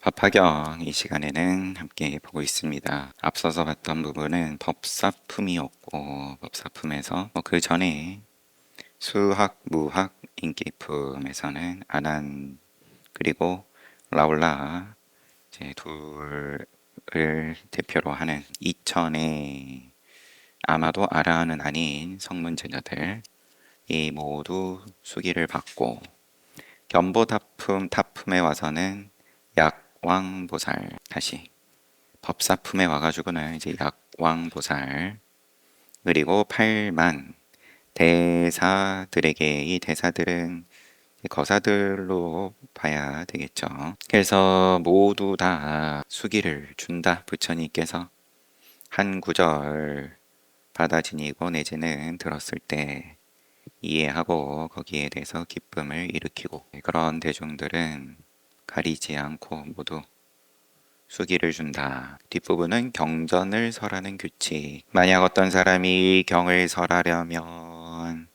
법화경 이 시간에는 함께 보고 있습니다. 앞서서 봤던 부분은 법사품이었고 법사품에서 그 전에 수학, 무학, 인기품에서는 아난 그리고 라울라 이제 둘을 대표로 하는 이천의 아마도 아라는 아닌 성문 제자들 이 모두 수기를 받고 견보타품에 와서는 약왕보살 다시 법사품에 와가지고는 이제 약왕보살 그리고 8만 대사들에게 이 대사들은 거사들로 봐야 되겠죠. 그래서 모두 다 수기를 준다. 부처님께서 한 구절 받아 지니고 내지는 들었을 때 이해하고 거기에 대해서 기쁨을 일으키고 그런 대중들은 가리지 않고 모두 수기를 준다. 뒷부분은 경전을 설하는 규칙. 만약 어떤 사람이 경을 설하려면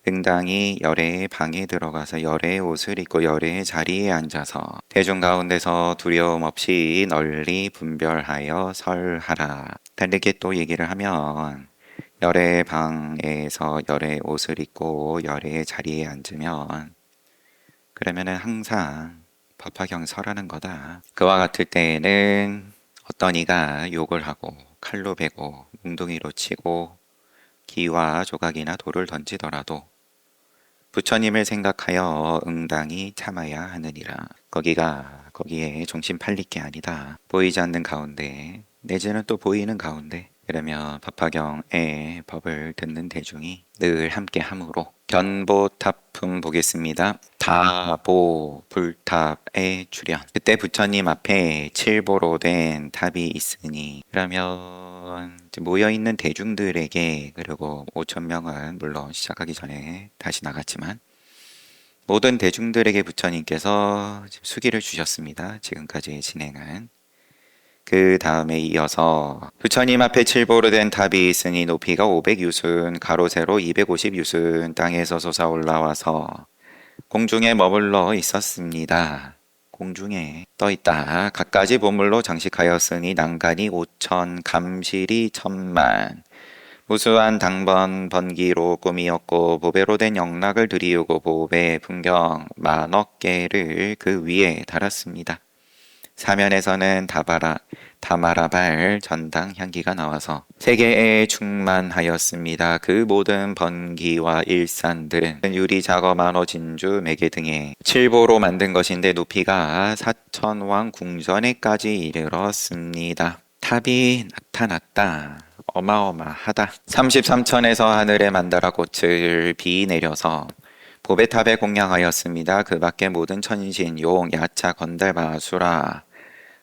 응당히 열애의 방에 들어가서 열애의 옷을 입고 열애의 자리에 앉아서 대중 가운데서 두려움 없이 널리 분별하여 설하라. 다르게 또 얘기를 하면 열애의 방에서 열애의 옷을 입고 열애의 자리에 앉으면 그러면은 항상 법화경설하는 거다. 그와 같을 때에는 어떤 이가 욕을 하고 칼로 베고 뭉둥이로 치고 기와 조각이나 돌을 던지더라도 부처님을 생각하여 응당히 참아야 하느니라. 거기에 중심 팔릴 게 아니다. 보이지 않는 가운데 내지는 또 보이는 가운데 그러면 법화경의 법을 듣는 대중이 늘 함께 함으로 견보탑품 보겠습니다. 다보 불탑의 출현. 그때 부처님 앞에 칠보로 된 탑이 있으니 그러면 모여있는 대중들에게 그리고 5천 명은 물론 시작하기 전에 다시 나갔지만 모든 대중들에게 부처님께서 수기를 주셨습니다. 지금까지 진행한 그 다음에 이어서 부처님 앞에 칠보로 된 탑이 있으니 높이가 500유순 가로 세로 250유순 땅에서 솟아 올라와서 공중에 머물러 있었습니다. 공중에 떠 있다. 갖가지 보물로 장식하였으니 난간이 5천, 감실이 1,000만. 무수한 당번 번기로 꾸미었고 보배로 된 영락을 들이우고 보배 풍경 만억 개를 그 위에 달았습니다. 사면에서는 다마라발 전당 향기가 나와서 세계에 충만하였습니다. 그 모든 번기와 일산들은 유리 작업 만호 진주 매개 등의 칠보로 만든 것인데 높이가 사천왕 궁전에까지 이르렀습니다. 탑이 나타났다. 어마어마하다. 33천에서 하늘에 만다라 꽃을 비 내려서 보배탑에 공양하였습니다. 그 밖에 모든 천신, 용, 야차, 건달, 마수라,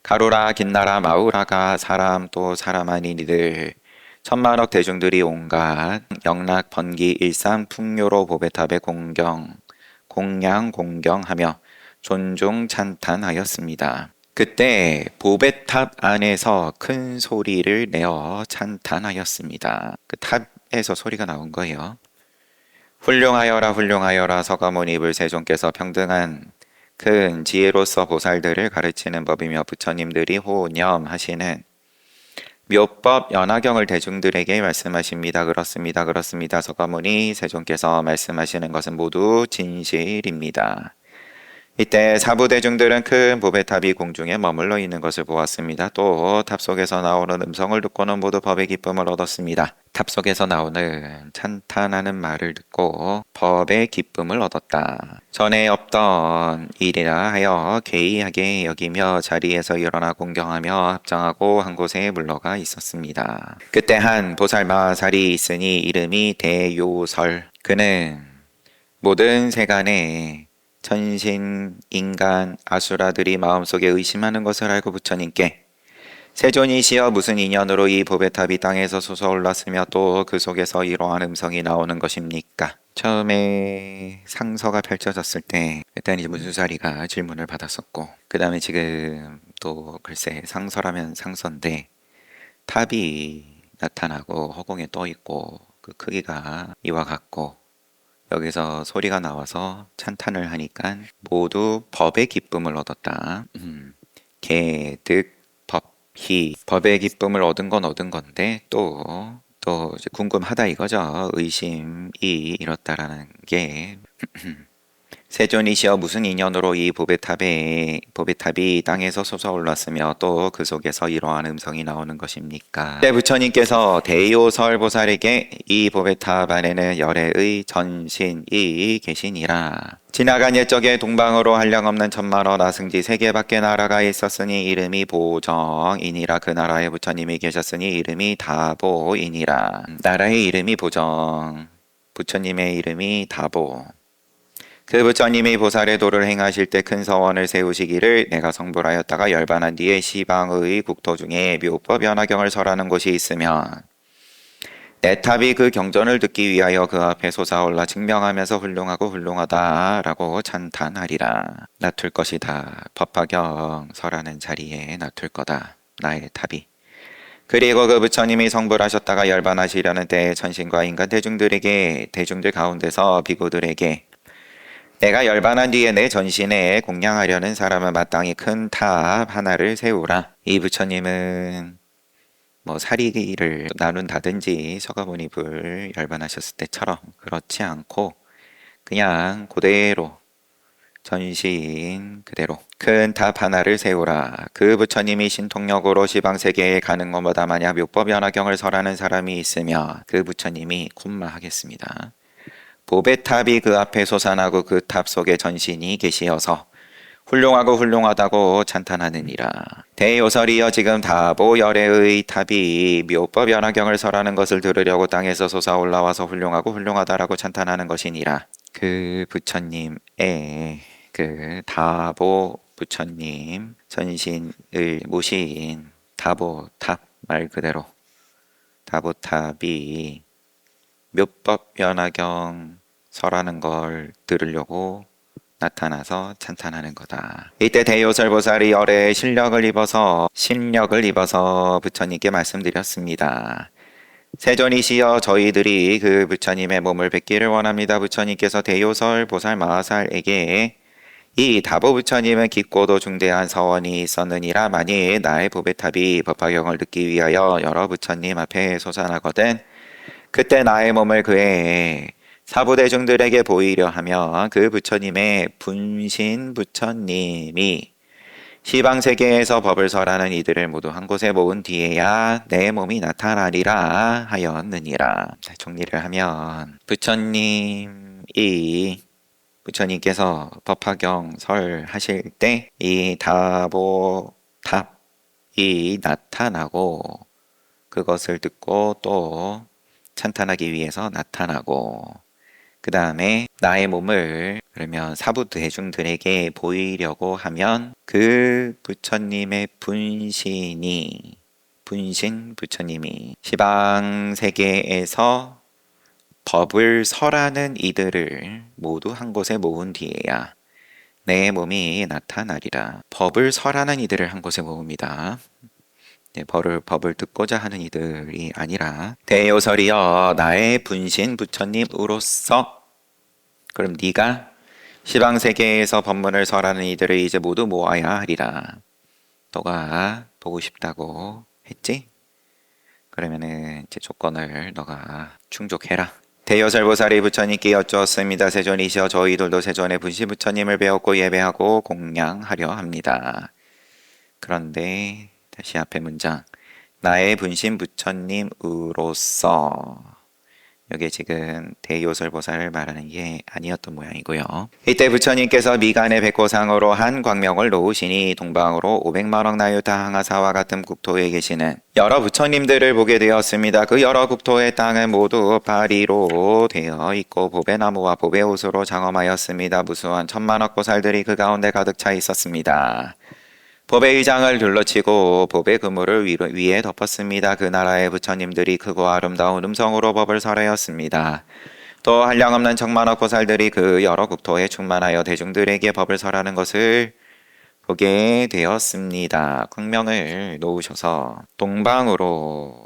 가루라, 긴나라, 마우라가 사람 또 사람 아닌 이들 천만억 대중들이 온갖 영락, 번기, 일산, 풍요로 보배탑에 공양, 공경하며 존중 찬탄하였습니다. 그때 보배탑 안에서 큰 소리를 내어 찬탄하였습니다. 그 탑에서 소리가 나온 거예요. 훌륭하여라 훌륭하여라 서가모니 불세존께서 평등한 큰 지혜로서 보살들을 가르치는 법이며 부처님들이 호념하시는 묘법 연화경을 대중들에게 말씀하십니다. 그렇습니다. 그렇습니다. 서가모니 세존께서 말씀하시는 것은 모두 진실입니다. 이때 사부 대중들은 큰 보배탑이 공중에 머물러 있는 것을 보았습니다. 또 탑 속에서 나오는 음성을 듣고는 모두 법의 기쁨을 얻었습니다. 탑 속에서 나오는 찬탄하는 말을 듣고 법의 기쁨을 얻었다. 전에 없던 일이라 하여 괴이하게 여기며 자리에서 일어나 공경하며 합장하고 한 곳에 물러가 있었습니다. 그때 한 보살마살이 있으니 이름이 대요설. 그는 모든 세간에 천신, 인간, 아수라들이 마음속에 의심하는 것을 알고 부처님께 세존이시여 무슨 인연으로 이 보배탑이 땅에서 솟아올랐으며 또 그 속에서 이러한 음성이 나오는 것입니까? 처음에 상서가 펼쳐졌을 때 일단 이제 문수사리가 질문을 받았었고 그 다음에 지금 또 글쎄 상서라면 상서인데 탑이 나타나고 허공에 떠 있고 그 크기가 이와 같고 여기서 소리가 나와서 찬탄을 하니까 모두 법의 기쁨을 얻었다. 개득 법희 법의 기쁨을 얻은 건 얻은 건데 또 이제 궁금하다 이거죠. 의심이 이렇다라는 게 세존이시여 무슨 인연으로 이 보배탑이 땅에서 솟아올랐으며 또 그 속에서 이러한 음성이 나오는 것입니까? 때 부처님께서 대요설보살에게 이 보배탑 안에는 열애의 전신이 계시니라. 지나간 옛적에 동방으로 한량없는 천만원 아승지 세계밖에 나라가 있었으니 이름이 보정이니라. 그 나라에 부처님이 계셨으니 이름이 다보이니라. 나라의 이름이 보정, 부처님의 이름이 다보. 그 부처님이 보살의 도를 행하실 때 큰 서원을 세우시기를 내가 성불하였다가 열반한 뒤에 시방의 국토 중에 묘법 연화경을 설하는 곳이 있으면 내 탑이 그 경전을 듣기 위하여 그 앞에 솟아올라 증명하면서 훌륭하고 훌륭하다라고 찬탄하리라. 놔둘 것이다. 법화경 설하는 자리에 놔둘 거다. 나의 탑이. 그리고 그 부처님이 성불하셨다가 열반하시려는 때에 천신과 인간 대중들 가운데서 비구들에게 내가 열반한 뒤에 내 전신에 공양하려는 사람은 마땅히 큰 탑 하나를 세우라. 이 부처님은 뭐 사리를 나눈다든지 서가모니불 열반하셨을 때처럼 그렇지 않고 그냥 그대로 전신 그대로 큰 탑 하나를 세우라. 그 부처님이 신통력으로 시방세계에 가는 것보다 만약 묘법 연화경을 설하는 사람이 있으면 그 부처님이 콤마하겠습니다. 보배탑이 그 앞에 솟아나고 그 탑 속에 전신이 계시어서 훌륭하고 훌륭하다고 찬탄하느니라. 대요설이여 지금 다보 열애의 탑이 묘법 연화경을 설하는 것을 들으려고 땅에서 솟아 올라와서 훌륭하고 훌륭하다라고 찬탄하는 것이니라. 그 부처님의 그 다보 부처님 전신을 모신 다보탑 말 그대로 다보탑이 묘법 연화경 설하는 걸 들으려고 나타나서 찬탄하는 거다. 이때 대요설보살이 열애의 신력을 입어서 부처님께 말씀드렸습니다. 세존이시여 저희들이 그 부처님의 몸을 뵙기를 원합니다. 부처님께서 대요설보살 마하살에게 이 다보 부처님은 깊고도 중대한 서원이 있었느니라. 만일 나의 보배탑이 법화경을 듣기 위하여 여러 부처님 앞에 솟아나거든 그때 나의 몸을 그의 사부대중들에게 보이려 하면 그 부처님의 분신 부처님이 시방세계에서 법을 설하는 이들을 모두 한 곳에 모은 뒤에야 내 몸이 나타나리라 하였느니라. 정리를 하면 부처님께서 법화경 설하실 때 이 다보탑이 나타나고 그것을 듣고 또 찬탄하기 위해서 나타나고 그 다음에 나의 몸을 그러면 사부 대중들에게 보이려고 하면 그 부처님의 분신 부처님이 시방세계에서 법을 설하는 이들을 모두 한 곳에 모은 뒤에야 내 몸이 나타나리라. 법을 설하는 이들을 한 곳에 모읍니다. 법을 듣고자 하는 이들이 아니라 대요설이여 나의 분신 부처님으로서 그럼 네가 시방세계에서 법문을 설하는 이들을 이제 모두 모아야 하리라. 너가 보고 싶다고 했지? 그러면은 이제 조건을 너가 충족해라. 대요설보살이 부처님께 여쭈었습니다. 세존이시여 저희들도 세존의 분신 부처님을 배웠고 예배하고 공양하려 합니다. 그런데 다시 앞에 문장 나의 분신 부처님으로서 여기 지금 대요설보살을 말하는 게 아니었던 모양이고요. 이때 부처님께서 미간의 백호상으로 한 광명을 놓으시니 동방으로 500만억 나유타 항하사와 같은 국토에 계시는 여러 부처님들을 보게 되었습니다. 그 여러 국토의 땅은 모두 파리로 되어 있고 보배나무와 보배옷으로 장엄하였습니다. 무수한 천만억 보살들이 그 가운데 가득 차 있었습니다. 법의 의장을 둘러치고 법의 그물을 위에 덮었습니다. 그 나라의 부처님들이 크고 아름다운 음성으로 법을 설하였습니다. 또 한량없는 천만억 보살들이 그 여러 국토에 충만하여 대중들에게 법을 설하는 것을 보게 되었습니다. 광명을 놓으셔서 동방으로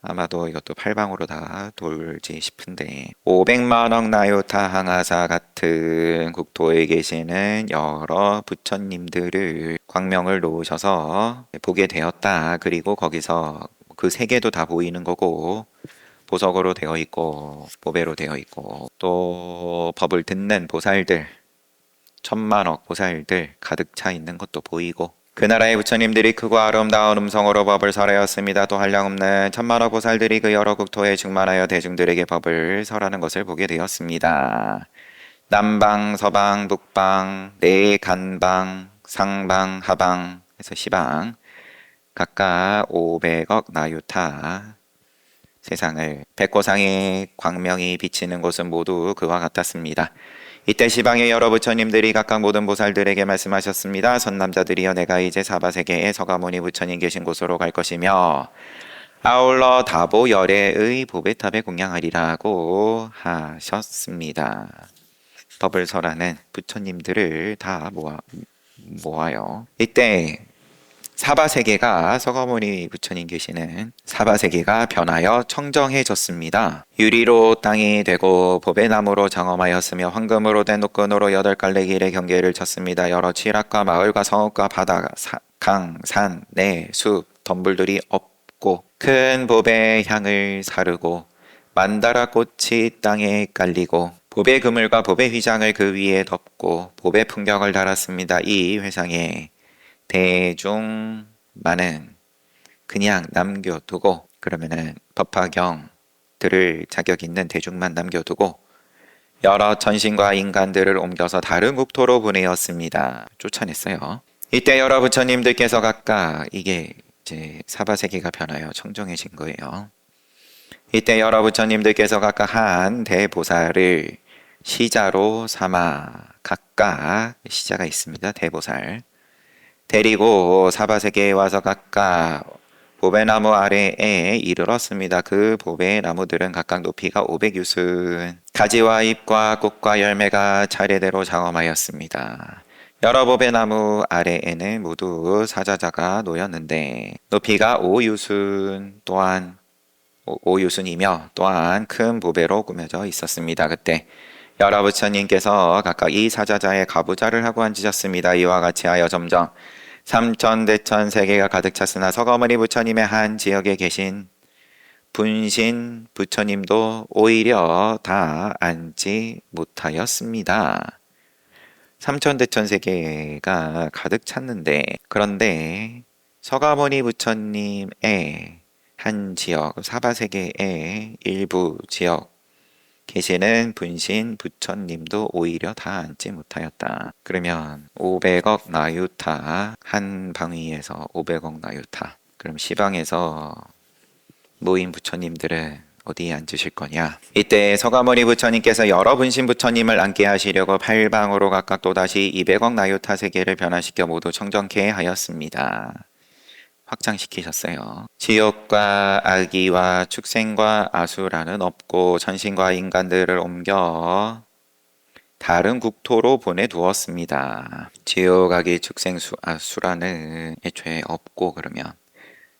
아마도 이것도 팔방으로 다 돌지 싶은데 500만억 나요타 항아사 같은 국토에 계시는 여러 부처님들을 광명을 놓으셔서 보게 되었다. 그리고 거기서 그 세 개도 다 보이는 거고 보석으로 되어 있고 보배로 되어 있고 또 법을 듣는 보살들 천만억 보살들 가득 차 있는 것도 보이고 그 나라의 부처님들이 크고 아름다운 음성으로 법을 설하였습니다. 또 한량없는 천만억 보살들이 그 여러 국토에 충만하여 대중들에게 법을 설하는 것을 보게 되었습니다. 남방, 서방, 북방, 내간방, 상방, 하방 해서 시방 각각 500억 나유타 세상을 백고상의 광명이 비치는 곳은 모두 그와 같았습니다. 이때 시방의 여러 부처님들이 각각 모든 보살들에게 말씀하셨습니다. 선남자들이여 내가 이제 사바세계에 서가모니 부처님 계신 곳으로 갈 것이며 아울러 다보열애의 보배탑에 공양하리라고 하셨습니다. 법을 설하는 부처님들을 다 모아요. 이때 사바세계가 서가모니 부처님 계시는 사바세계가 변하여 청정해졌습니다. 유리로 땅이 되고 보배나무로 장엄하였으며 황금으로 된 노끈으로 8갈래 길의 경계를 쳤습니다. 여러 칠악과 마을과 성읍과 바다, 강, 산, 내, 숲, 덤불들이 없고 큰 보배 향을 사르고 만다라 꽃이 땅에 깔리고 보배 그물과 보배 휘장을 그 위에 덮고 보배 풍경을 달았습니다. 이 회상에 대중 많은 그냥 남겨두고 그러면은 법화경 들을 자격 있는 대중만 남겨두고 여러 천신과 인간들을 옮겨서 다른 국토로 보내었습니다. 쫓아냈어요. 이때 여러 부처님들께서 각각 이게 이제 사바세계가 변하여 청정해진 거예요. 이때 여러 부처님들께서 각각 한 대보살을 시자로 삼아 각각 시자가 있습니다. 대보살 데리고 사바세계에 와서 각각 보배나무 아래에 이르렀습니다. 그 보배나무들은 각각 높이가 500유순, 가지와 잎과 꽃과 열매가 차례대로 장엄하였습니다. 여러 보배나무 아래에는 모두 사자자가 놓였는데 높이가 5유순 또한 5유순이며 또한 큰 보배로 꾸며져 있었습니다. 그때 여러 부처님께서 각각 이 사자자의 가부좌를 하고 앉으셨습니다. 이와 같이 하여 점점 삼천대천 세계가 가득 찼으나 서가모니 부처님의 한 지역에 계신 분신 부처님도 오히려 다 앉지 못하였습니다. 삼천대천 세계가 가득 찼는데 그런데 서가모니 부처님의 한 지역 사바세계의 일부 지역 계시는 분신 부처님도 오히려 다 앉지 못하였다. 그러면 500억 나유타 한 방위에서 500억 나유타 그럼 시방에서 모인 부처님들은 어디에 앉으실 거냐? 이때 서가모니 부처님께서 여러 분신 부처님을 앉게 하시려고 팔방으로 각각 또다시 200억 나유타 세계를 변화시켜 모두 청정케 하였습니다. 확장시키셨어요. 지옥과 아기와 축생과 아수라는 없고 천신과 인간들을 옮겨 다른 국토로 보내두었습니다. 지옥, 아기, 축생, 아수라는 애초에 없고 그러면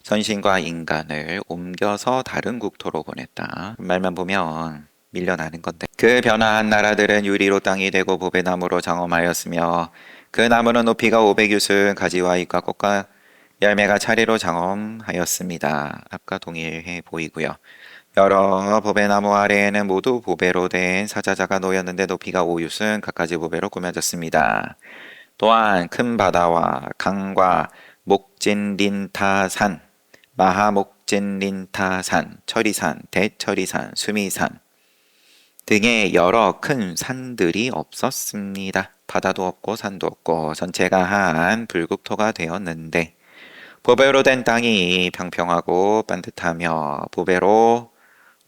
천신과 인간을 옮겨서 다른 국토로 보냈다. 말만 보면 밀려나는 건데 그 변화한 나라들은 유리로 땅이 되고 보배나무로 장엄하였으며 그 나무는 높이가 500유순, 가지와 잎과 꽃과 열매가 차례로 장엄하였습니다. 앞과 동일해 보이고요. 여러 보배나무 아래에는 모두 보배로 된 사자자가 놓였는데 높이가 5유순, 갖가지 보배로 꾸며졌습니다. 또한 큰 바다와 강과 목진린타산, 마하목진린타산, 철이산, 대철이산, 수미산 등의 여러 큰 산들이 없었습니다. 바다도 없고 산도 없고 전체가 한 불국토가 되었는데 보배로 된 땅이 평평하고 반듯하며 보배로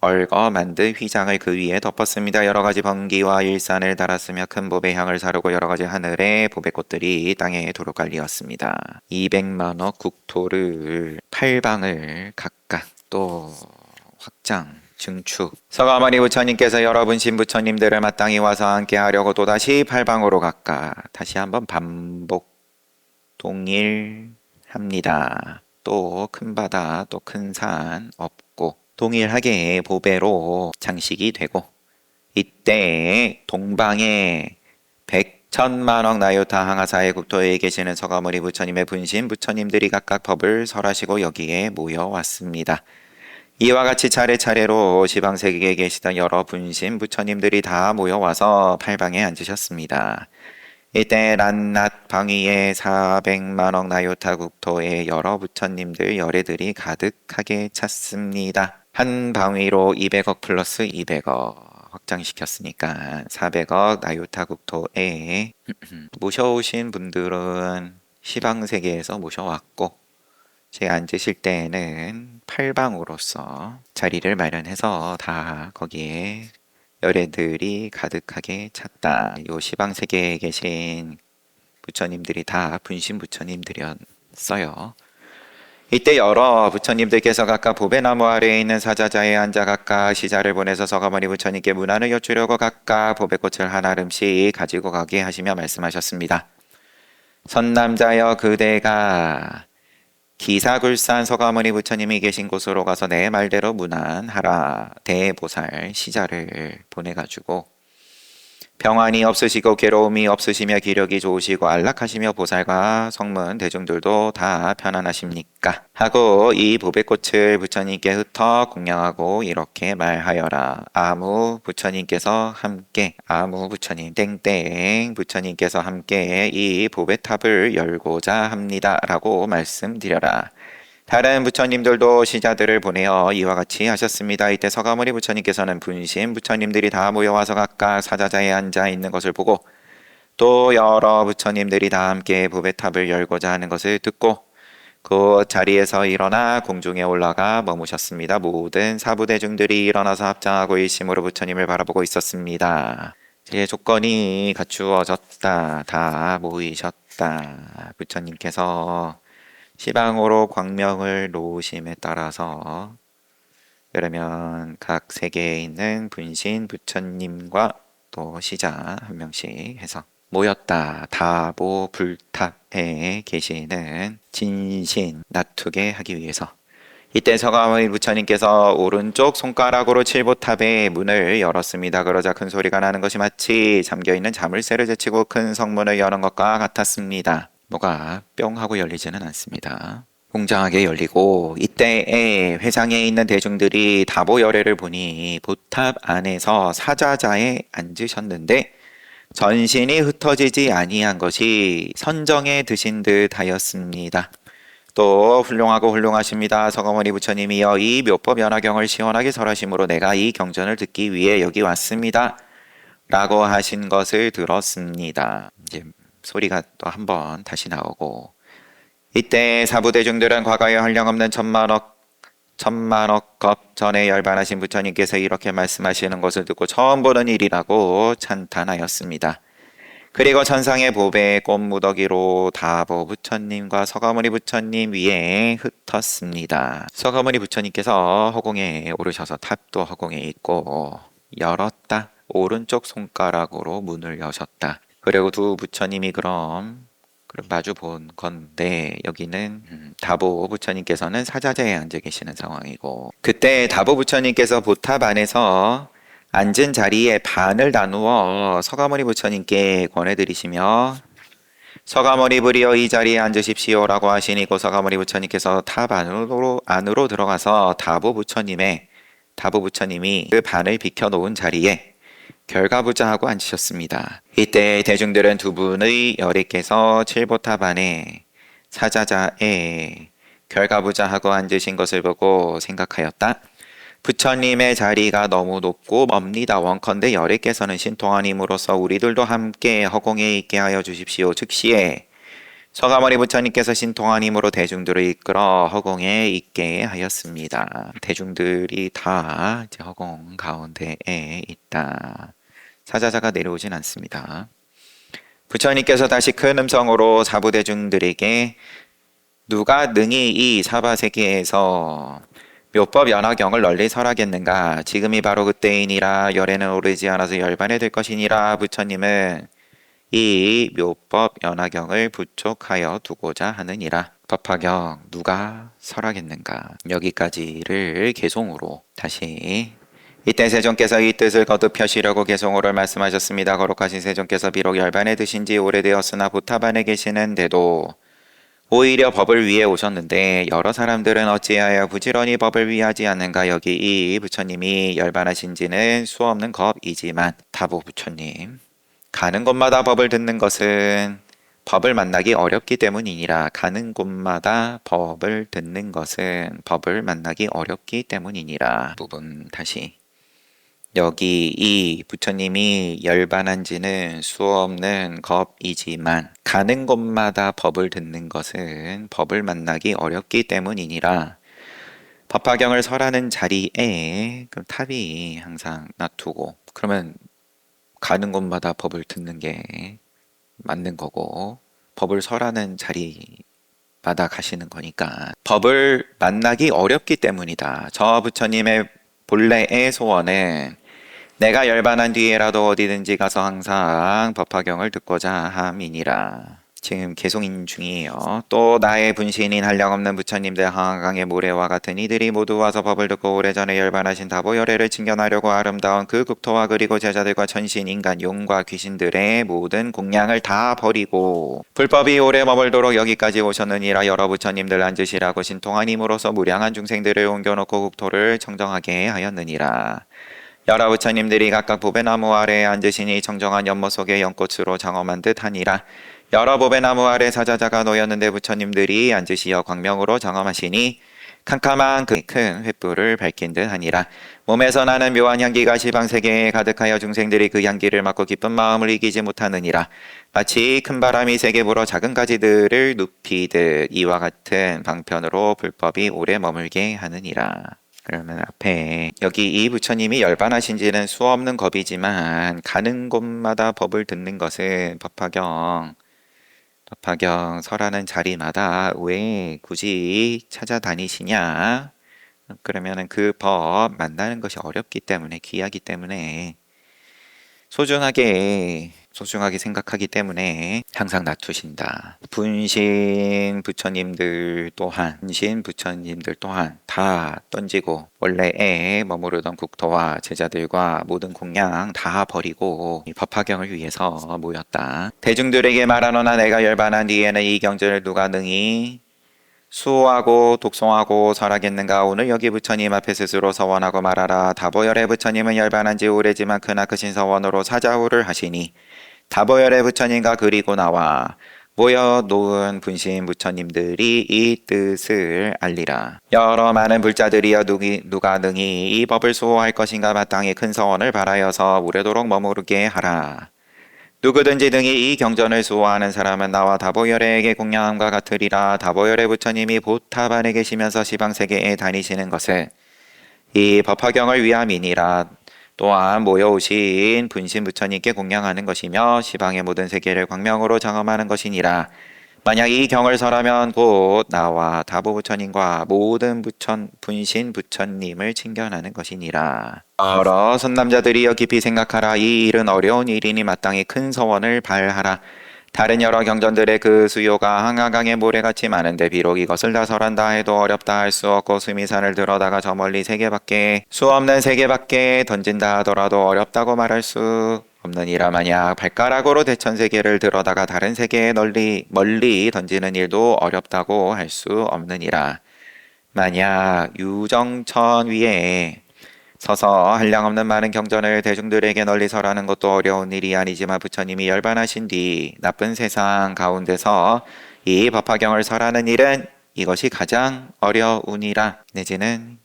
얽어 만든 휘장을 그 위에 덮었습니다. 여러 가지 번기와 일산을 달았으며 큰 보배 향을 사르고 여러 가지 하늘의 보배꽃들이 땅에 도로 깔리었습니다. 200만억 국토를 팔방을 각각 또 확장 증축 서가모니 부처님께서 여러 분신 부처님들을 마땅히 와서 함께 하려고 또다시 팔방으로 각각 다시 한번 반복 동일합니다. 또 큰 바다 또 큰 산 없고 동일하게 보배로 장식이 되고 이때 동방에 백천만억 나요타 항하사의 국토에 계시는 서가모니 부처님의 분신 부처님들이 각각 법을 설하시고 여기에 모여왔습니다. 이와 같이 차례차례로 시방세계에 계시던 여러 분신 부처님들이 다 모여와서 팔방에 앉으셨습니다. 이때 란낫 방위에 400만억 나요타 국토에 여러 부처님들 열애들이 가득하게 찼습니다. 한 방위로 200억 플러스 200억 확장시켰으니까 400억 나요타 국토에 모셔오신 분들은 시방세계에서 모셔왔고 제 앉으실 때에는 팔방으로서 자리를 마련해서 다 거기에 열애들이 가득하게 찼다. 요 시방세계에 계신 부처님들이 다 분신 부처님들이었어요. 이때 여러 부처님들께서 각각 보배나무 아래에 있는 사자자에 앉아 각각 시자를 보내서 서가모니 부처님께 문안을 여쭈려고 각각 보배꽃을 한 알음씩 가지고 가게 하시며 말씀하셨습니다. 선남자여 그대가 기사굴산 서가모니 부처님이 계신 곳으로 가서 내 말대로 문안하라. 대보살 시자를 보내가지고 평안이 없으시고 괴로움이 없으시며 기력이 좋으시고 안락하시며 보살과 성문 대중들도 다 편안하십니까? 하고 이 보배꽃을 부처님께 흩어 공양하고 이렇게 말하여라. 아무 부처님께서 함께 아무 부처님 땡땡 부처님께서 함께 이 보배탑을 열고자 합니다. 라고 말씀드려라. 다른 부처님들도 시자들을 보내어 이와 같이 하셨습니다. 이때 서가모니 부처님께서는 분신 부처님들이 다 모여와서 각각 사자자에 앉아 있는 것을 보고 또 여러 부처님들이 다 함께 보배탑을 열고자 하는 것을 듣고 그 자리에서 일어나 공중에 올라가 머무셨습니다. 모든 사부대중들이 일어나서 합장하고 일심으로 부처님을 바라보고 있었습니다. 이제 조건이 갖추어졌다. 다 모이셨다. 부처님께서 시방으로 광명을 놓으심에 따라서 그러면 각 세계에 있는 분신 부처님과 또 시자 한 명씩 해서 모였다. 다보 불탑에 계시는 진신 나투게 하기 위해서 이때 서가모니 부처님께서 오른쪽 손가락으로 칠보탑의 문을 열었습니다. 그러자 큰 소리가 나는 것이 마치 잠겨있는 자물쇠를 제치고 큰 성문을 여는 것과 같았습니다. 뭐가 뿅 하고 열리지는 않습니다. 공정하게 열리고 이때에 회상에 있는 대중들이 다보열애를 보니 보탑 안에서 사자자에 앉으셨는데 전신이 흩어지지 아니한 것이 선정에 드신 듯 하였습니다. 또 훌륭하고 훌륭하십니다. 서가모니 부처님이여 이 묘법 연화경을 시원하게 설하심으로 내가 이 경전을 듣기 위해 여기 왔습니다. 라고 하신 것을 들었습니다. 이제 소리가 또 한 번 다시 나오고 이때 사부대중들은 과거에 한량없는 천만억 겁 전에 열반하신 부처님께서 이렇게 말씀하시는 것을 듣고 처음 보는 일이라고 찬탄하였습니다. 그리고 천상의 보배 꽃무더기로 다보 부처님과 서가모니 부처님 위에 흩었습니다. 서가모니 부처님께서 허공에 오르셔서 탑도 허공에 있고 열었다. 오른쪽 손가락으로 문을 여셨다. 그리고 두 부처님이 그럼 마주 본 건데 여기는 다보 부처님께서는 사자자에 앉아 계시는 상황이고 그때 다보 부처님께서 보탑 안에서 앉은 자리에 반을 나누어 서가모니 부처님께 권해드리시며 서가모니 부리여 이 자리에 앉으십시오라고 하시니 고 서가모니 부처님께서 탑 안으로 들어가서 다보 부처님이 그 반을 비켜놓은 자리에 결가부자하고 앉으셨습니다. 이때 대중들은 두 분의 열애께서 칠보탑 안에 사자자에 결가부자하고 앉으신 것을 보고 생각하였다. 부처님의 자리가 너무 높고 멉니다. 원컨대 열애께서는 신통하님으로써 우리들도 함께 허공에 있게 하여 주십시오. 즉시에 서가모니 부처님께서 신통하님으로 대중들을 이끌어 허공에 있게 하였습니다. 대중들이 다 이제 허공 가운데에 있다. 사자자가 내려오진 않습니다. 부처님께서 다시 큰 음성으로 사부대중들에게 누가 능히 이 사바세계에서 묘법 연화경을 널리 설하겠는가? 지금이 바로 그때이니라. 열애는 오르지 않아서 열반에 될 것이니라. 부처님은 이 묘법 연화경을 부촉하여 두고자 하느니라. 법화경 누가 설하겠는가. 여기까지를 개송으로 다시 이때 세존께서 이 뜻을 거듭 펴시려고 개송어를 말씀하셨습니다. 거룩하신 세존께서 비록 열반에 드신 지 오래되었으나 보타반에 계시는데도 오히려 법을 위해 오셨는데 여러 사람들은 어찌하여 부지런히 법을 위하지 않는가. 여기 이 부처님이 열반하신 지는 수없는 겁이지만 다보 부처님 가는 곳마다 법을 듣는 것은 법을 만나기 어렵기 때문이니라. 가는 곳마다 법을 듣는 것은 법을 만나기 어렵기 때문이니라. 부분 다시 여기 이 부처님이 열반한 지는 수없는 겁이지만 가는 곳마다 법을 듣는 것은 법을 만나기 어렵기 때문이니라. 법화경을 설하는 자리에 그럼 탑이 항상 놔두고 그러면 가는 곳마다 법을 듣는 게 맞는 거고 법을 설하는 자리마다 가시는 거니까 법을 만나기 어렵기 때문이다. 저 부처님의 본래의 소원은 내가 열반한 뒤에라도 어디든지 가서 항상 법화경을 듣고자 함이니라. 지금 개송인 중이에요. 또 나의 분신인 한량없는 부처님들 한강의 모래와 같은 이들이 모두 와서 법을 듣고 오래전에 열반하신 다보열애를 칭견하려고 아름다운 그 국토와 그리고 제자들과 천신, 인간, 용과 귀신들의 모든 공양을 다 버리고 불법이 오래 머물도록 여기까지 오셨느니라. 여러 부처님들 앉으시라고 신통한 힘으로서 무량한 중생들을 옮겨놓고 국토를 청정하게 하였느니라. 여러 부처님들이 각각 보배나무 아래에 앉으시니 청정한 연못 속에 연꽃으로 장엄한 듯하니라. 여러 보배나무 아래 사자자가 놓였는데 부처님들이 앉으시어 광명으로 장엄하시니 캄캄한 그 큰 횃불을 밝힌 듯하니라. 몸에서 나는 묘한 향기가 시방세계에 가득하여 중생들이 그 향기를 맡고 기쁜 마음을 이기지 못하느니라. 마치 큰 바람이 세게 불어 작은 가지들을 눕히듯 이와 같은 방편으로 불법이 오래 머물게 하느니라. 그러면 앞에 여기 이 부처님이 열반하신 지는 수없는 겁이지만 가는 곳마다 법을 듣는 것은 법화경 설하는 자리마다 왜 굳이 찾아다니시냐? 그러면은 그 법 만나는 것이 어렵기 때문에 귀하기 때문에 소중하게 생각하기 때문에 항상 놔두신다. 분신 부처님들 또한 다 던지고 원래에 머무르던 국토와 제자들과 모든 공양 다 버리고 이 법화경을 위해서 모였다. 대중들에게 말하노나 내가 열반한 뒤에는 이 경전을 누가 능히 수호하고 독송하고 설하겠는가. 오늘 여기 부처님 앞에 스스로 서원하고 말하라. 다보열의 부처님은 열반한 지 오래지만 크나크신 서원으로 사자후를 하시니 다보열의 부처님과 그리고 나와 모여 놓은 분신 부처님들이 이 뜻을 알리라. 여러 많은 불자들이여 누가 능히 이 법을 수호할 것인가. 마땅히 큰 서원을 바라여서 오래도록 머무르게 하라. 누구든지 등이 이 경전을 수호하는 사람은 나와 다보열에게 공양함과 같으리라. 다보열의 부처님이 보타반에 계시면서 시방세계에 다니시는 것은 이 법화경을 위함이니라. 또한 모여오신 분신 부처님께 공양하는 것이며 시방의 모든 세계를 광명으로 장엄하는 것이니라. 만약 이 경을 설하면 곧 나와 다보 부처님과 모든 분신 부처님을 칭견하는 것이니라. 여러 선남자들이여 깊이 생각하라. 이 일은 어려운 일이니 마땅히 큰 서원을 발하라. 다른 여러 경전들의 그 수요가 한강의 모래같이 많은데 비록 이것을 다 설한다 해도 어렵다 할 수 없고 수미산을 들어다가 저 멀리 수없는 세계밖에 던진다 하더라도 어렵다고 말할 수 없느니라. 만약 발가락으로 대천세계를 들어다가 다른 세계에 멀리 던지는 일도 어렵다고 할 수 없느니라. 만약 유정천 위에 서서 한량없는 많은 경전을 대중들에게 널리 설하는 것도 어려운 일이 아니지만 부처님이 열반하신 뒤 나쁜 세상 가운데서 이 법화경을 설하는 일은 이것이 가장 어려우니라. 내지는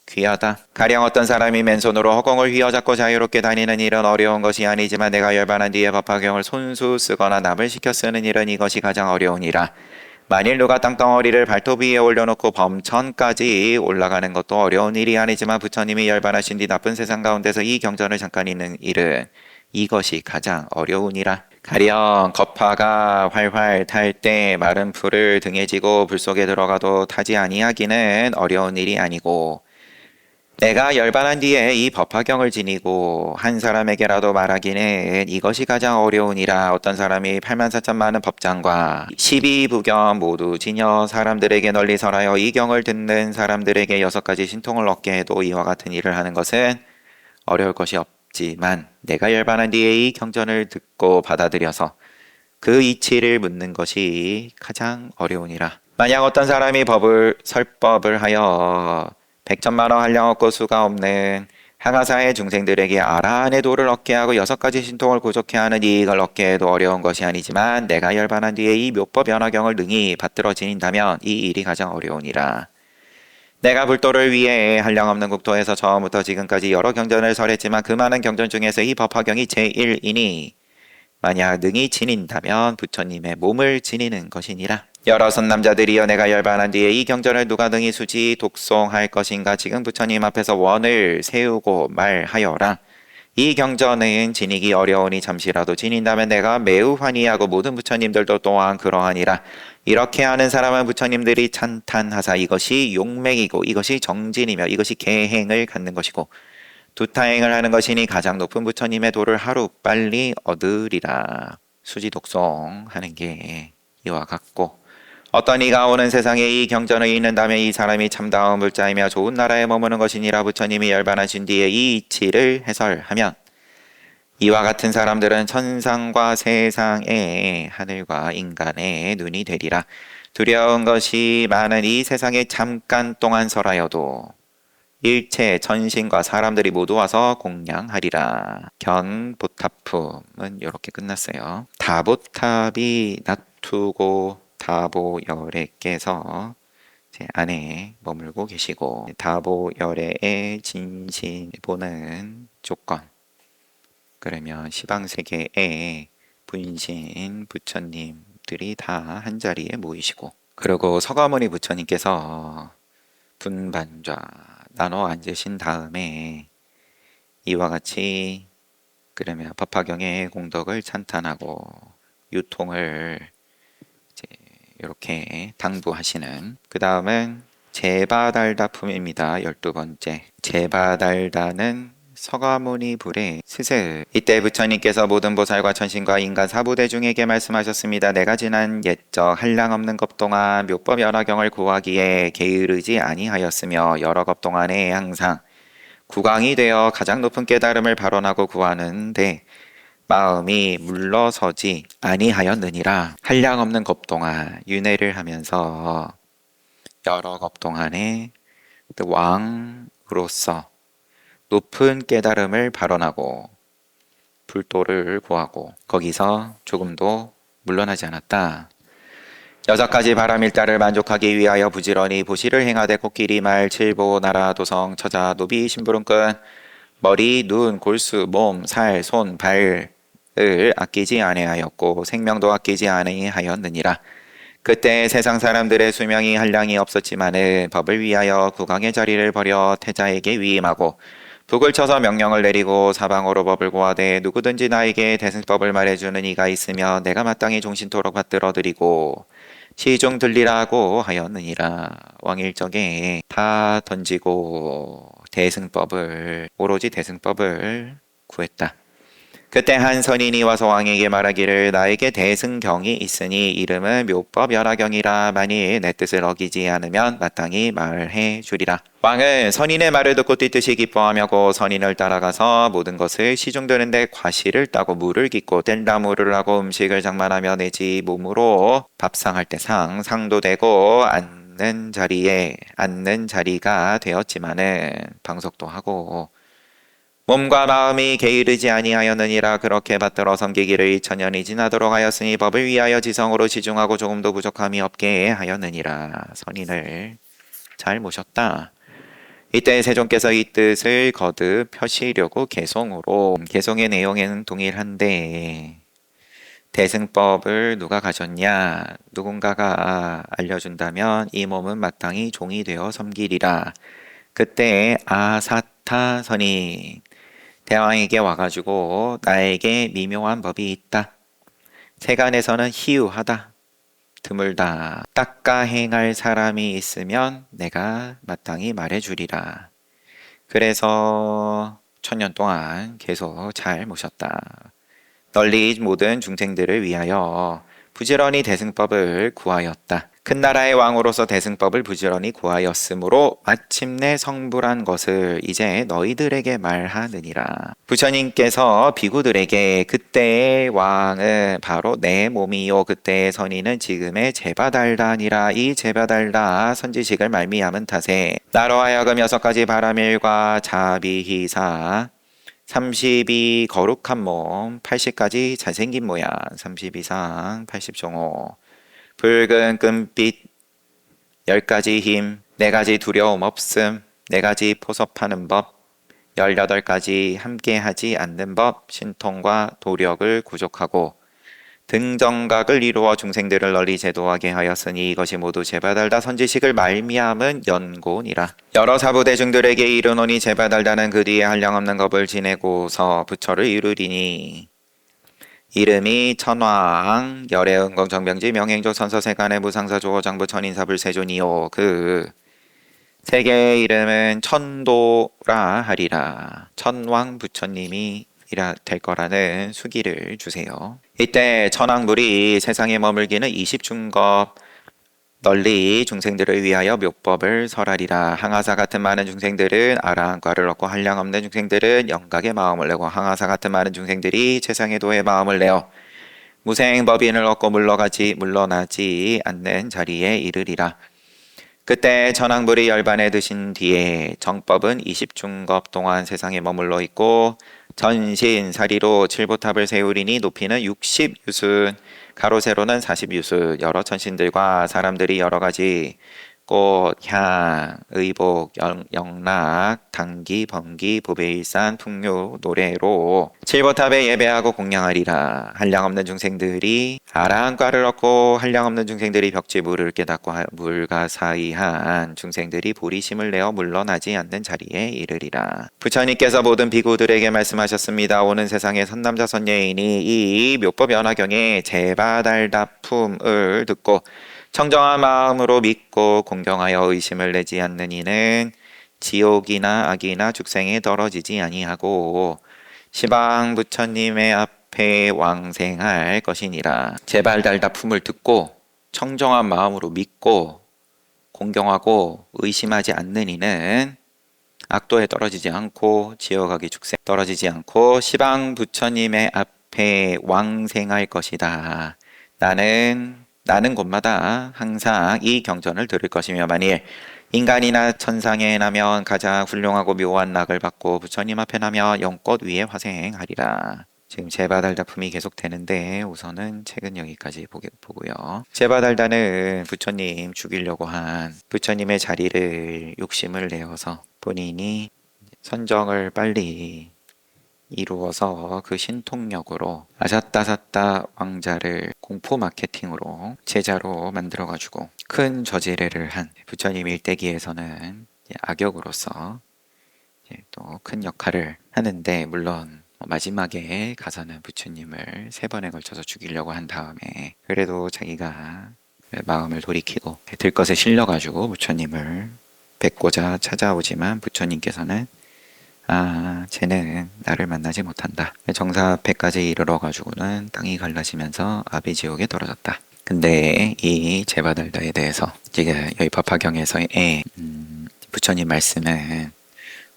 귀하다. 가령 어떤 사람이 맨손으로 허공을 휘어잡고 자유롭게 다니는 일은 어려운 것이 아니지만 내가 열반한 뒤에 법화경을 손수 쓰거나 남을 시켜 쓰는 일은 이것이 가장 어려우니라. 만일 누가 땅덩어리를 발톱 위에 올려놓고 범천까지 올라가는 것도 어려운 일이 아니지만 부처님이 열반하신 뒤 나쁜 세상 가운데서 이 경전을 잠깐 읽는 일은 이것이 가장 어려우니라. 가령 거파가 활활 탈 때 마른 풀을 등에 지고 불 속에 들어가도 타지 아니하기는 어려운 일이 아니고 내가 열반한 뒤에 이 법화경을 지니고 한 사람에게라도 말하기는 이것이 가장 어려우니라. 어떤 사람이 84,000 많은 법장과 12부경 모두 지녀 사람들에게 널리 설하여 이 경을 듣는 사람들에게 6가지 신통을 얻게 해도 이와 같은 일을 하는 것은 어려울 것이 없지만 내가 열반한 뒤에 이 경전을 듣고 받아들여서 그 이치를 묻는 것이 가장 어려우니라. 만약 어떤 사람이 설법을 하여 100천만원 한량 얻고 수가 없는 항아사의 중생들에게 아라한의 도를 얻게 하고 6가지 신통을 구족해 하는 이익을 얻게 해도 어려운 것이 아니지만 내가 열반한 뒤에 이 묘법 연화경을 능히 받들어 지닌다면 이 일이 가장 어려우니라. 내가 불도를 위해 한량없는 국토에서 처음부터 지금까지 여러 경전을 설했지만 그 많은 경전 중에서 이 법화경이 제1이니 만약 능히 지닌다면 부처님의 몸을 지니는 것이니라. 여러 선남자들이여 내가 열반한 뒤에 이 경전을 누가 능히 수지 독송할 것인가. 지금 부처님 앞에서 원을 세우고 말하여라. 이 경전은 지니기 어려우니 잠시라도 지닌다면 내가 매우 환희하고 모든 부처님들도 또한 그러하니라. 이렇게 하는 사람은 부처님들이 찬탄하사 이것이 용맹이고 이것이 정진이며 이것이 계행을 갖는 것이고 두타행을 하는 것이니 가장 높은 부처님의 도를 하루 빨리 얻으리라. 수지 독송하는 게 이와 같고 어떤 이가 오는 세상에 이 경전을 읽는다면 이 사람이 참다운 불자이며 좋은 나라에 머무는 것이니라. 부처님이 열반하신 뒤에 이 이치를 해설하면 이와 같은 사람들은 천상과 세상의 하늘과 인간의 눈이 되리라. 두려운 것이 많은 이 세상에 잠깐 동안 설하여도 일체 전신과 사람들이 모두 와서 공양하리라. 견보타품은 이렇게 끝났어요. 다보탑이 놔두고 다보열애께서 제 안에 머물고 계시고 다보열애의 진신 보는 조건. 그러면 시방세계의 분신 부처님들이 다 한자리에 모이시고 그리고 서가모니 부처님께서 분반좌 나눠 앉으신 다음에 이와 같이 그러면 법화경의 공덕을 찬탄하고 유통을 이제 이렇게 당부하시는 그 다음은 제바달다품입니다. 12번째 제바달다는 서가모니 불의 스승. 이때 부처님께서 모든 보살과 천신과 인간 사부대중에게 말씀하셨습니다. 내가 지난 옛적 한량없는 것 동안 묘법 연화경을 구하기에 게으르지 아니하였으며 여러 것 동안에 항상 구강이 되어 가장 높은 깨달음을 발언하고 구하는데 마음이 물러서지 아니하였느니라. 한량없는 것 동안 윤회를 하면서 여러 것 동안에 왕으로서 높은 깨달음을 발언하고 불도를 구하고 거기서 조금도 물러나지 않았다. 6가지 바람일다를 만족하기 위하여 부지런히 보시를 행하되 코끼리 말 칠보 나라 도성 처자 노비 심부름꾼 머리 눈 골수 몸 살 손 발을 아끼지 아니하였고 생명도 아끼지 아니하였느니라. 그때 세상 사람들의 수명이 한량이 없었지만은 법을 위하여 국왕의 자리를 버려 태자에게 위임하고 북을 쳐서 명령을 내리고 사방으로 법을 고하되 누구든지 나에게 대승법을 말해주는 이가 있으면 내가 마땅히 종신토록 받들어 드리고 시중 들리라고 하였느니라. 왕일적에 다 던지고 오로지 대승법을 구했다. 그때 한 선인이 와서 왕에게 말하기를 나에게 대승경이 있으니 이름은 묘법 연화경이라. 만일 내 뜻을 어기지 않으면 마땅히 말해 주리라. 왕은 선인의 말을 듣고 뛰듯이 기뻐하며 선인을 따라가서 모든 것을 시중드는데 과실을 따고 물을 깃고 뗄나무를 하고 음식을 장만하며 내지 몸으로 밥상할 때 상도 되고 앉는 자리가 되었지만은 방석도 하고 몸과 마음이 게으르지 아니하였느니라. 그렇게 받들어 섬기기를 2000년이 지나도록 하였으니 법을 위하여 지성으로 지중하고 조금도 부족함이 없게 하였느니라. 선인을 잘 모셨다. 이때 세존께서 이 뜻을 거듭 펴시려고 개송의 내용에는 동일한데 대승법을 누가 가졌냐? 누군가가 알려준다면 이 몸은 마땅히 종이 되어 섬기리라. 그때 아사타 선인 대왕에게 와가지고 나에게 미묘한 법이 있다. 세간에서는 희유하다. 드물다. 닦아 행할 사람이 있으면 내가 마땅히 말해주리라. 그래서 1000년 동안 계속 잘 모셨다. 널리 모든 중생들을 위하여 부지런히 대승법을 구하였다. 큰 나라의 왕으로서 대승법을 부지런히 구하였으므로 마침내 성불한 것을 이제 너희들에게 말하느니라. 부처님께서 비구들에게 그때의 왕은 바로 내 몸이요 그때의 선인은 지금의 제바달다니라. 이 제바달다 선지식을 말미암은 탓에 나로 하여금 6가지 바라밀과 자비희사 32 거룩한 몸, 80가지 잘생긴 모양, 32상, 80종호, 붉은 끈빛, 10가지 힘, 4가지 두려움 없음, 4가지 포섭하는 법, 18가지 함께하지 않는 법, 신통과 도력을 구족하고 등정각을 이루어 중생들을 널리 제도하게 하였으니 이것이 모두 제바달다 선지식을 말미암은 연고니라. 여러 사부대중들에게 이르노니 제바달다는 그 뒤에 한량없는 겁을 지내고서 부처를 이루리니 이름이 천왕 열애은공 정병지 명행조 선서세간의 무상사 조호장부 천인사불세존이요 그 세계의 이름은 천도라 하리라. 천왕 부처님이 이라 될 거라는 수기를 주세요. 이때 천왕불이 세상에 머물기는 20중겁 널리 중생들을 위하여 묘법을 설하리라. 항아사 같은 많은 중생들은 아라한과를 얻고 한량없는 중생들은 영각의 마음을 내고 항아사 같은 많은 중생들이 최상의도의 마음을 내어 무생법인을 얻고 물러나지 않는 자리에 이르리라. 그때 천왕불이 열반에 드신 뒤에 정법은 20중겁 동안 세상에 머물러 있고 전신사리로 7보탑을 세우리니 높이는 60유순 가로 세로는 40유순 여러 천신들과 사람들이 여러가지 꽃, 향, 의복, 영락, 당기, 번기, 보배일산, 풍류, 노래로 7보탑에 예배하고 공양하리라. 한량없는 중생들이 아라한과를 얻고 한량없는 중생들이 벽지 물을 깨닫고 물과 사이한 중생들이 보리심을 내어 물러나지 않는 자리에 이르리라. 부처님께서 모든 비구들에게 말씀하셨습니다. 오는 세상의 선남자 선녀인이 이 묘법 연화경의 제바달다품을 듣고 청정한 마음으로 믿고 공경하여 의심을 내지 않는 이는 지옥이나 악이나 죽생에 떨어지지 아니하고 시방 부처님의 앞에 왕생할 것이니라. 제발달다 품을 듣고 청정한 마음으로 믿고 공경하고 의심하지 않는 이는 악도에 떨어지지 않고 지옥 악이 죽생 떨어지지 않고 시방 부처님의 앞에 왕생할 것이다. 나는 곳마다 항상 이 경전을 들을 것이며 만일 인간이나 천상에 나면 가장 훌륭하고 묘한 낙을 받고 부처님 앞에 나면 영꽃 위에 화생하리라. 지금 제바달다품이 계속되는데 우선은 책은 여기까지 보고요. 제바달다는 부처님 죽이려고 한 부처님의 자리를 욕심을 내어서 본인이 선정을 빨리 이루어서 그 신통력으로 아사따사따 왕자를 공포 마케팅으로 제자로 만들어가지고 큰 저지뢰를 한 부처님 일대기에서는 악역으로서 또 큰 역할을 하는데 물론 마지막에 가서는 부처님을 3번에 걸쳐서 죽이려고 한 다음에 그래도 자기가 마음을 돌이키고 들것에 실려가지고 부처님을 뵙고자 찾아오지만 부처님께서는 쟤는 나를 만나지 못한다. 정사 앞에까지 이르러가지고는 땅이 갈라지면서 아비지옥에 떨어졌다. 근데 이 제바달다에 대해서 지금 여기 법화경에서의 부처님 말씀은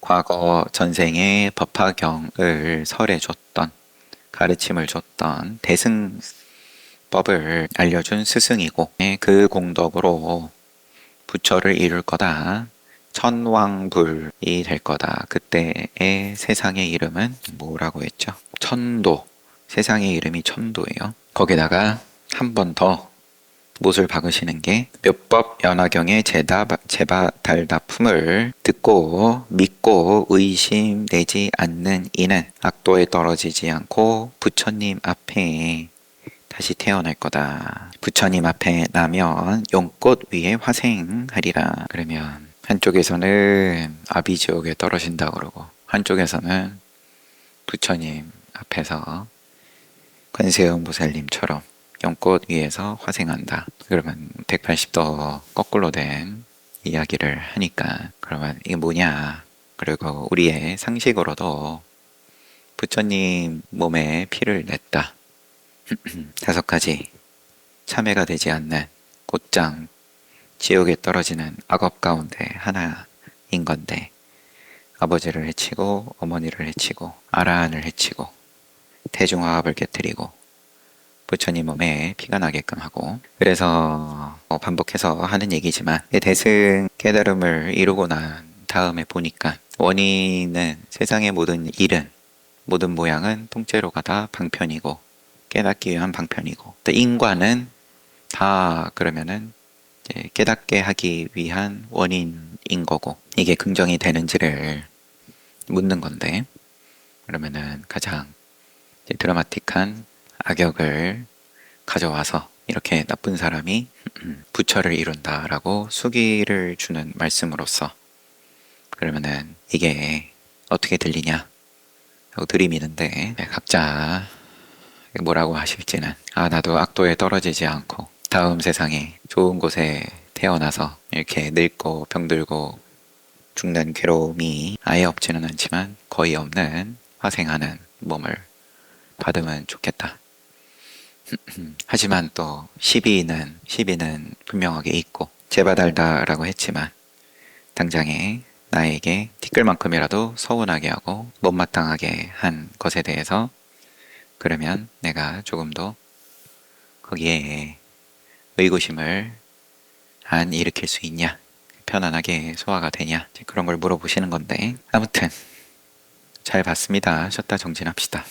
과거 전생에 법화경을 설해줬던 가르침을 줬던 대승법을 알려준 스승이고 그 공덕으로 부처를 이룰 거다. 천왕불이 될 거다. 그때의 세상의 이름은 뭐라고 했죠? 천도. 세상의 이름이 천도예요. 거기다가 한 번 더 못을 박으시는 게 묘법 연화경의 제바달다품을 듣고 믿고 의심되지 않는 이는 악도에 떨어지지 않고 부처님 앞에 다시 태어날 거다. 부처님 앞에 나면 용꽃 위에 화생하리라. 그러면 한쪽에서는 아비지옥에 떨어진다 그러고 한쪽에서는 부처님 앞에서 관세음보살님처럼 용꽃 위에서 화생한다. 그러면 180도 거꾸로 된 이야기를 하니까 그러면 이게 뭐냐? 그리고 우리의 상식으로도 부처님 몸에 피를 냈다. 5가지 참회가 되지 않는 곧장 지옥에 떨어지는 악업 가운데 하나인 건데, 아버지를 해치고 어머니를 해치고 아라한을 해치고 대중화합을 깨뜨리고 부처님 몸에 피가 나게끔 하고, 그래서 반복해서 하는 얘기지만 대승 깨달음을 이루고 난 다음에 보니까 원인은 세상의 모든 일은, 모든 모양은 통째로가 다 방편이고 깨닫기 위한 방편이고, 또 인과는 다 그러면은 이제 깨닫게 하기 위한 원인인 거고, 이게 긍정이 되는지를 묻는 건데, 그러면은 가장 이제 드라마틱한 악역을 가져와서 이렇게 나쁜 사람이 부처를 이룬다라고 수기를 주는 말씀으로써, 그러면은 이게 어떻게 들리냐 하고 들이미는데, 각자 뭐라고 하실지는, 나도 악도에 떨어지지 않고 다음 세상에 좋은 곳에 태어나서 이렇게 늙고 병들고 죽는 괴로움이 아예 없지는 않지만 거의 없는 화생하는 몸을 받으면 좋겠다. 하지만 또 시비는 분명하게 있고, 제바달다라고 했지만 당장에 나에게 티끌만큼이라도 서운하게 하고 못마땅하게 한 것에 대해서, 그러면 내가 조금 더 거기에 의구심을 안 일으킬 수 있냐, 편안하게 소화가 되냐, 그런 걸 물어보시는 건데, 아무튼 잘 봤습니다. 쉬었다 정진합시다.